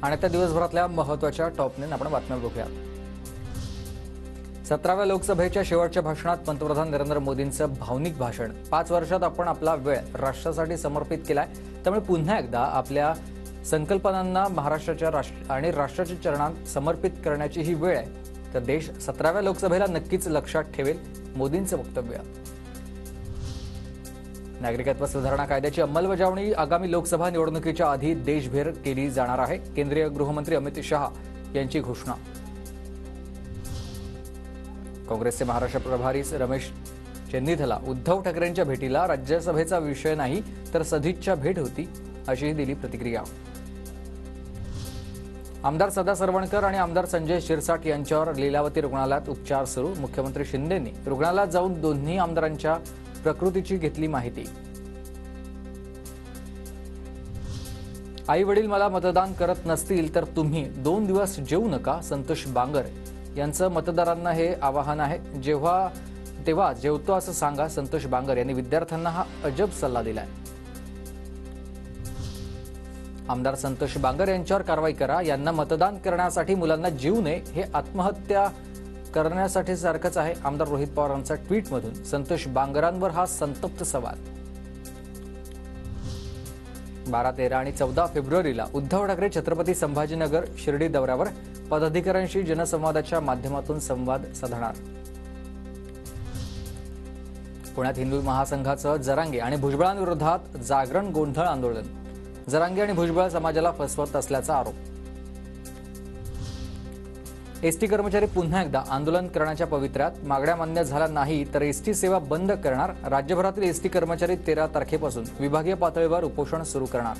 आणि त्या दिवसभरातल्या महत्त्वाच्या टॉप 9 आपण बातम्या बघूया। 17व्या लोकसभेच्या शेवटच्या भाषणात पंतप्रधान नरेंद्र मोदींचं भावनिक भाषण। 5 वर्षात आपण आपला वेळ राष्ट्रासाठी समर्पित केलाय, त्यामुळे पुन्हा एकदा आपल्या संकल्पनांना महाराष्ट्राच्या आणि राष्ट्राच्या चरणात समर्पित करण्याची ही वेळ आहे। तर देश 17व्या लोकसभेला नक्कीच लक्षात ठेवेल, मोदींचं वक्तव्य। नागरिकत्व सुधारणा कायद्याची अंमलबजावणी आगामी लोकसभा निवडणुकीच्या आधी देशभर केली जाणार आहे। केंद्रीय गृहमंत्री अमित शहा यांची घोषणा। काँग्रेसचे महाराष्ट्र प्रभारी रमेश चेन्नीथला उद्धव ठाकरेंच्या भेटीला राज्यसभेचा विषय नाही तर सदिच्छा भेट होती, अशीही दिली प्रतिक्रिया। आमदार सदा सरवणकर आणि आमदार संजय शिरसाट यांच्यावर लीलावती रुग्णालयात उपचार सुरू। मुख्यमंत्री शिंदेंनी रुग्णालयात जाऊन दोन्ही आमदारांच्या प्रकृतीची घेतली माहिती। आई वडील मला मतदान करत नसतील तर तुम्ही 2 दिवस जेवू नका, संतोष बांगर यांचं मतदारांना हे आवाहन आहे। तेव्हा जेवतो असं सांगा, संतोष बांगर यांनी विद्यार्थ्यांना हा अजब सल्ला दिलाय। आमदार संतोष बांगर यांच्यावर कारवाई करा, यांना मतदान करण्यासाठी मुलांना जीव नये हे आत्महत्या करण्यासाठी सारखंच आहे। आमदार रोहित पवारांचा ट्विटमधून संतोष बांगरांवर हा संतप्त सवाल। 12, 13 आणि 14 फेब्रुवारीला उद्धव ठाकरे छत्रपती संभाजीनगर शिर्डी दौऱ्यावर पदाधिकाऱ्यांशी जनसंवादाच्या माध्यमातून संवाद साधणार। पुण्यात हिंदू महासंघाचं जरांगे आणि भुजबळांविरोधात जागरण गोंधळ आंदोलन। जरांगे आणि भुजबळ समाजाला फसवत असल्याचा आरोप। एसटी कर्मचारी पुन्हा एकदा आंदोलन करण्याच्या पवित्र्यात। मागण्या मान्य झाल्या नाही तर एसटी सेवा बंद करणार। राज्यभरातील एसटी कर्मचारी 13 तारखेपासून विभागीय पातळीवर उपोषण सुरू करणार।